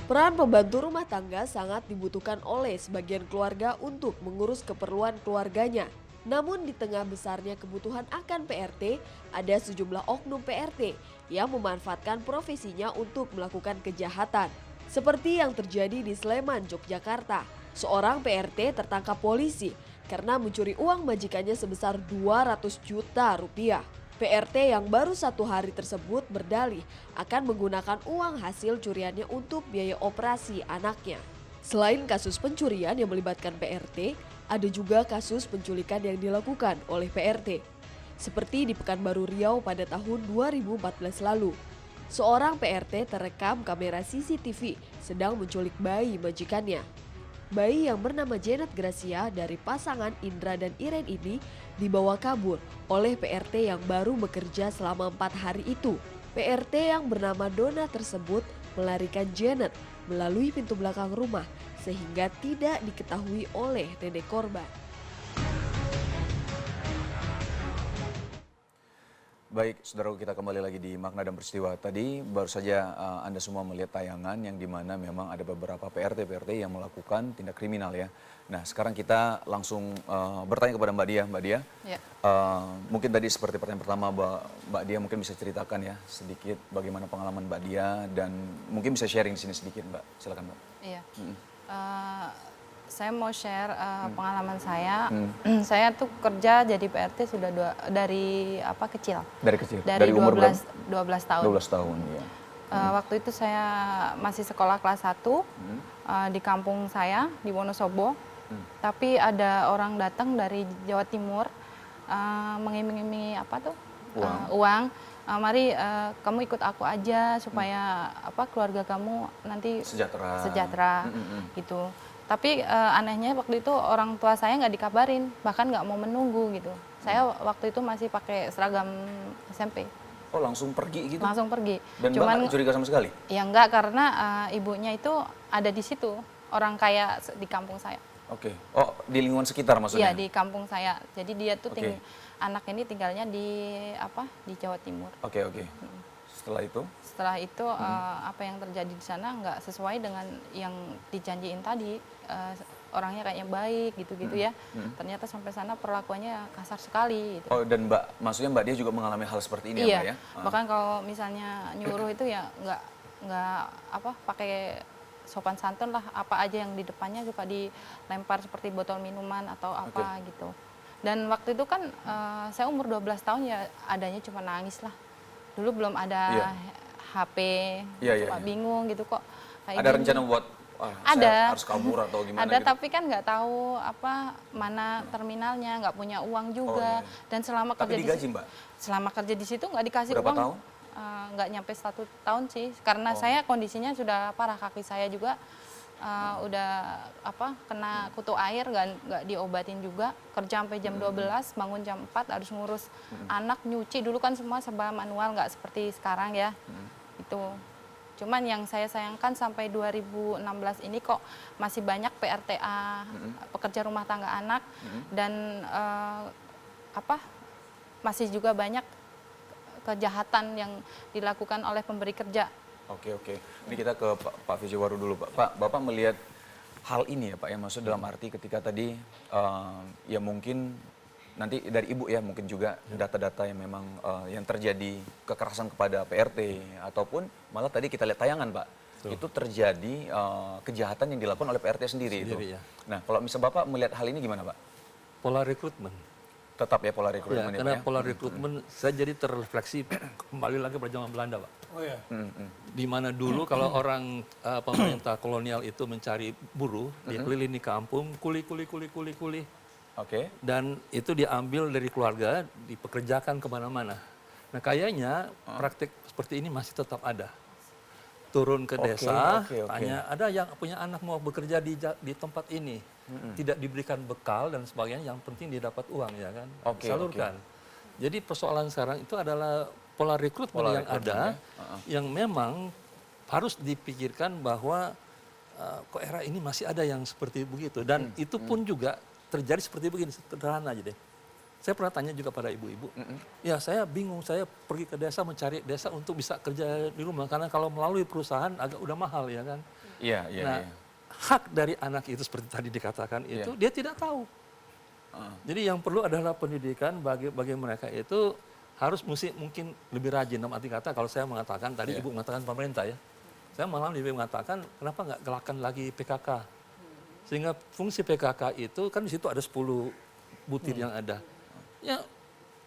Peran pembantu rumah tangga sangat dibutuhkan oleh sebagian keluarga untuk mengurus keperluan keluarganya. Namun di tengah besarnya kebutuhan akan PRT, ada sejumlah oknum PRT yang memanfaatkan profesinya untuk melakukan kejahatan. Seperti yang terjadi di Sleman, Yogyakarta. Seorang PRT tertangkap polisi karena mencuri uang majikannya sebesar 200 juta rupiah. PRT yang baru 1 hari tersebut berdalih akan menggunakan uang hasil curiannya untuk biaya operasi anaknya. Selain kasus pencurian yang melibatkan PRT, ada juga kasus penculikan yang dilakukan oleh PRT. Seperti di Pekanbaru Riau pada tahun 2014 lalu. Seorang PRT terekam kamera CCTV sedang menculik bayi majikannya. Bayi yang bernama Janet Gracia dari pasangan Indra dan Iren ini dibawa kabur oleh PRT yang baru bekerja selama 4 hari itu. PRT yang bernama Dona tersebut melarikan Janet melalui pintu belakang rumah sehingga tidak diketahui oleh nenek korban. Baik, saudara kita kembali lagi di Makna dan Peristiwa. Tadi baru saja Anda semua melihat tayangan yang dimana memang ada beberapa PRT yang melakukan tindak kriminal ya. Nah sekarang kita langsung bertanya kepada Mbak Dia. Mbak Dia, Ya. mungkin tadi seperti pertanyaan pertama Mbak Dia mungkin bisa ceritakan ya sedikit bagaimana pengalaman Mbak Dia dan mungkin bisa sharing di sini sedikit Mbak. Silakan Mbak. Iya. Saya mau share pengalaman saya. Saya tuh kerja jadi PRT sudah dari kecil. Dari kecil? Dari umur 12 tahun. 12 tahun ya. Waktu itu saya masih sekolah kelas 1 di kampung saya di Wonosobo. Tapi ada orang datang dari Jawa Timur mengiming-imingi uang. Mari kamu ikut aku aja supaya keluarga kamu nanti sejahtera gitu. Tapi anehnya waktu itu orang tua saya nggak dikabarin, bahkan nggak mau menunggu gitu. Saya waktu itu masih pakai seragam SMP. Oh langsung pergi gitu? Langsung pergi. Dan Mbak nggak curiga sama sekali? Ya enggak, karena ibunya itu ada di situ, orang kaya di kampung saya. Oke. Oh di lingkungan sekitar maksudnya? Iya di kampung saya. Jadi dia tuh anak ini tinggalnya di Jawa Timur. Oke. Setelah itu? Setelah itu apa yang terjadi di sana nggak sesuai dengan yang dijanjiin tadi. Orangnya kayaknya baik gitu-gitu ya. Ternyata sampai sana perlakuannya kasar sekali. Gitu. Oh dan maksudnya Mbak dia juga mengalami hal seperti ini iya, ya Mbak ya? Bahkan kalau misalnya nyuruh itu ya nggak pakai sopan santun lah, apa aja yang di depannya suka dilempar seperti botol minuman atau apa gitu. Dan waktu itu kan saya umur 12 tahun ya adanya cuma nangis lah. Dulu belum ada HP, suka bingung gitu kok. Kayak ada rencana buat saya harus kabur atau gimana ada gitu? tapi kan nggak tahu mana terminalnya, nggak punya uang juga. Dan selama tapi kerja digaji Mbak? Selama kerja di situ nggak dikasih berapa uang. tahun? Nggak nyampe 1 tahun sih, karena saya kondisinya sudah parah, kaki saya juga udah kena kutu air, nggak diobatin juga, kerja sampai jam 12, bangun jam 4, harus ngurus anak, nyuci, dulu kan semua serba manual, nggak seperti sekarang ya. Itu cuman yang saya sayangkan sampai 2016 ini kok masih banyak PRTA, pekerja rumah tangga anak, dan masih juga banyak kejahatan yang dilakukan oleh pemberi kerja. Oke. Ini kita ke Pak Vijawaru dulu Pak. Pak, Bapak melihat hal ini ya Pak ya, maksud dalam arti ketika tadi ya mungkin nanti dari Ibu ya mungkin juga data-data yang memang yang terjadi kekerasan kepada PRT ataupun malah tadi kita lihat tayangan Pak. Itu terjadi kejahatan yang dilakukan oleh PRT sendiri itu. Ya. Nah, kalau misal Bapak melihat hal ini gimana Pak? Pola rekrutmen. Tetap ya pola rekrutmen Ya, ya, karena Pak ya? pola rekrutmen saya jadi terrefleksi kembali lagi pada zaman Belanda, Pak. Oh ya. Di mana dulu kalau orang pemerintah kolonial itu mencari buruh, dia keliling di kampung, kuli. Oke. Dan itu diambil dari keluarga, dipekerjakan kemana-mana. Nah kayaknya praktik seperti ini masih tetap ada. Turun ke desa, tanya, ada yang punya anak mau bekerja di tempat ini. Tidak diberikan bekal dan sebagainya, yang penting dia dapat uang ya kan, salurkan. Jadi persoalan sekarang itu adalah pola rekrutmen yang ada, yang memang harus dipikirkan bahwa kok era ini masih ada yang seperti begitu. Dan itu pun juga terjadi seperti begini, sederhana aja deh. Saya pernah tanya juga pada ibu-ibu, ya saya bingung, saya pergi ke desa mencari desa untuk bisa kerja di rumah, karena kalau melalui perusahaan agak udah mahal ya kan. Iya, iya, Nah, iya. hak dari anak itu seperti tadi dikatakan itu, dia tidak tahu. Jadi yang perlu adalah pendidikan bagi mereka itu harus mungkin lebih rajin. Dalam arti kata kalau saya mengatakan, tadi ibu mengatakan pemerintah ya, saya malah lebih mengatakan kenapa nggak galakan lagi PKK. Sehingga fungsi PKK itu kan di situ ada 10 butir yang ada. Ya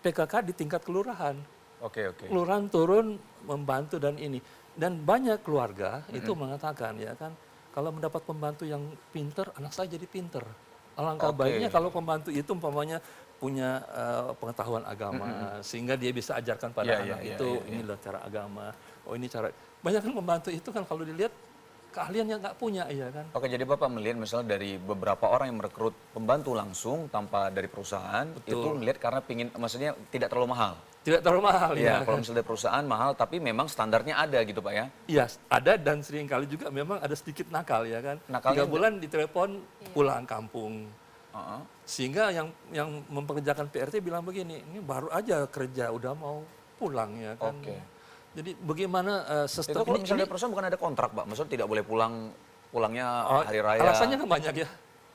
PKK di tingkat kelurahan. Oke, oke. Kelurahan turun membantu dan ini. Dan banyak keluarga itu mengatakan ya kan, kalau mendapat pembantu yang pinter, anak saya jadi pinter. Alangkah baiknya kalau pembantu itu umpamanya punya pengetahuan agama, sehingga dia bisa ajarkan pada anak itu, inilah cara agama, oh ini cara. Banyak kan pembantu itu kan kalau dilihat keahlian yang nggak punya, ya kan. Oke, jadi Bapak melihat misalnya dari beberapa orang yang merekrut pembantu langsung tanpa dari perusahaan, itu melihat karena maksudnya tidak terlalu mahal. Tidak terlalu mahal Ya, kalau misalnya dari perusahaan mahal, tapi memang standarnya ada gitu Pak ya? Iya, ada dan seringkali juga memang ada sedikit nakal ya kan. Nakalnya 3 bulan ditelepon pulang kampung. Sehingga yang mempekerjakan PRT bilang begini, ini baru aja kerja udah mau pulang ya kan. Jadi bagaimana Itu kalau misalnya dari perusahaan bukan ada kontrak Pak? Maksudnya tidak boleh pulangnya hari raya? Alasannya kan banyak ya.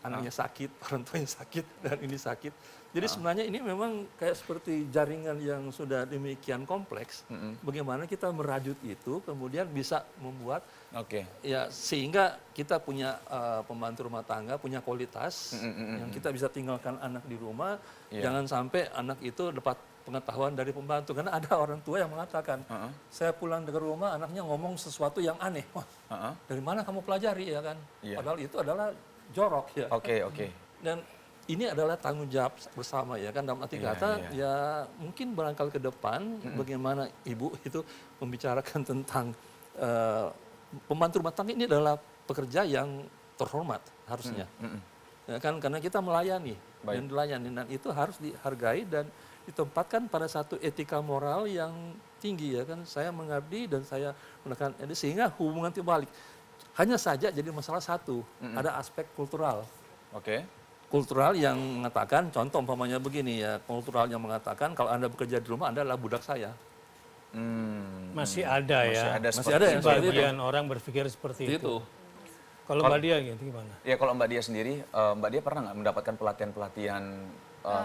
Anaknya sakit, orang tuanya sakit, dan ini sakit. Jadi sebenarnya ini memang kayak seperti jaringan yang sudah demikian kompleks. Bagaimana kita merajut itu, kemudian bisa membuat ya sehingga kita punya pembantu rumah tangga, punya kualitas yang kita bisa tinggalkan anak di rumah. Jangan sampai anak itu dapat pengetahuan dari pembantu. Karena ada orang tua yang mengatakan, saya pulang ke rumah anaknya ngomong sesuatu yang aneh. Wah, dari mana kamu pelajari ya kan? Padahal itu adalah jorok ya. Oke. Dan ini adalah tanggung jawab bersama ya kan, dalam arti kata ya mungkin barangkali ke depan bagaimana ibu itu membicarakan tentang pembantu rumah tangga ini adalah pekerja yang terhormat harusnya. Ya kan, karena kita melayani dan dilayani, dan itu harus dihargai dan ditempatkan pada satu etika moral yang tinggi ya kan. Saya mengabdi dan saya menekan, sehingga hubungan terbalik. Hanya saja jadi masalah satu, ada aspek kultural. Kultural yang mengatakan, contoh umpamanya begini ya, kultural yang mengatakan kalau Anda bekerja di rumah Anda adalah budak saya. Masih ada ya. Masih ada yang seperti itu. Sebagian orang berpikir seperti itu. Kalau Mbak Dia gitu gimana? Ya kalau Mbak Dia sendiri, Mbak Dia pernah nggak mendapatkan pelatihan-pelatihan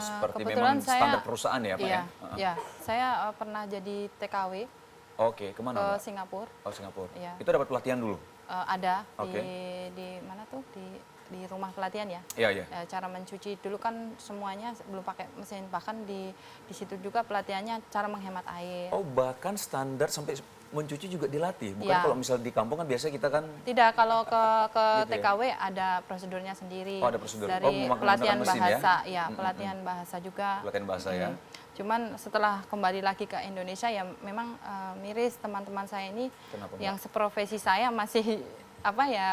seperti kebetulan memang standar perusahaan ya Pak iya, ya? Iya, saya pernah jadi TKW Oke, kemana ke Mbak? Singapura. Oh Singapura. Iya. Itu dapat pelatihan dulu? Ada di mana tuh, di rumah pelatihan ya. Iya. Cara mencuci dulu kan semuanya belum pakai mesin, bahkan di situ juga pelatihannya cara menghemat air. Oh bahkan standar sampai mencuci juga dilatih? Bukan kalau misal di kampung kan biasanya kita kan... Tidak, kalau ke gitu TKW ada prosedurnya sendiri. Oh ada prosedur. Dari menggunakan pelatihan mesin bahasa, ya? Pelatihan bahasa juga. Pelatihan bahasa ya. Cuman setelah kembali lagi ke Indonesia ya memang miris teman-teman saya ini. Kenapa, Mbak? Yang seprofesi saya masih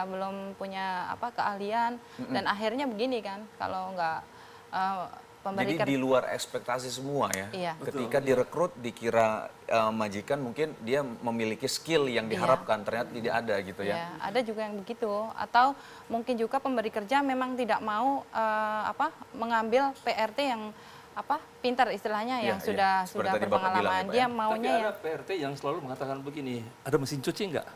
belum punya keahlian, dan akhirnya begini kan, kalau nggak pemberi Jadi di luar ekspektasi semua ya. Iya. Ketika direkrut dikira majikan mungkin dia memiliki skill yang diharapkan, ternyata tidak ada gitu ya. Iya, ada juga yang begitu. Atau mungkin juga pemberi kerja memang tidak mau mengambil PRT yang pintar istilahnya, yang sudah Seperti tadi Bapak bilang berpengalaman. ya, Pak, Dia ya. maunya Tapi yang ada PRT yang selalu mengatakan begini, ada mesin cuci enggak?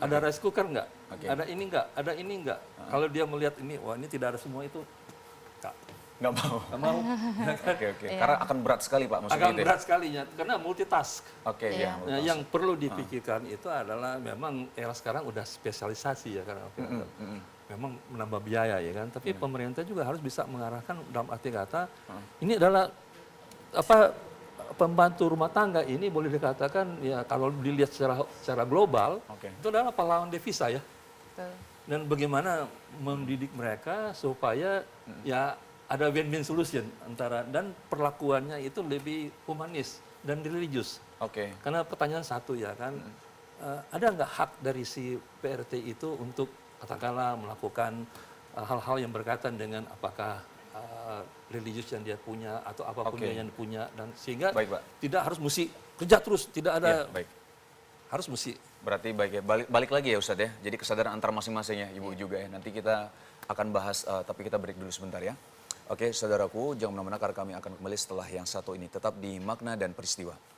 Ada rice cooker enggak? Ada ini enggak? Ada ini enggak? Kalau dia melihat ini, wah ini tidak ada semua itu, Nggak mau. nggak mau. Oke. Karena akan berat sekali Pak maksudnya Agak gitu ya? berat sekali ya, karena multitask. Oke, Iya. ya. Nah, yang perlu dipikirkan itu adalah memang era sekarang udah spesialisasi ya, karena memang menambah biaya ya kan. Tapi pemerintah juga harus bisa mengarahkan dalam arti kata, ini adalah pembantu rumah tangga ini boleh dikatakan ya kalau dilihat secara global itu adalah pahlawan devisa ya. Betul. Dan bagaimana mendidik mereka supaya ya ada win-win solution antara, dan perlakuannya itu lebih humanis dan religius. Karena pertanyaan satu ya kan, ada nggak hak dari si PRT itu untuk katakanlah melakukan hal-hal yang berkaitan dengan apakah religius yang dia punya atau apapun yang dia punya, dan sehingga tidak harus mesti kerja terus, tidak ada harus mesti. Berarti baik ya, balik lagi ya Ustadz ya, jadi kesadaran antar masing-masing ya Ibu juga ya, nanti kita akan bahas, tapi kita break dulu sebentar ya. Oke, saudaraku, jangan kemana-mana karena kami akan kembali setelah yang satu ini. Tetap di Makna dan Peristiwa.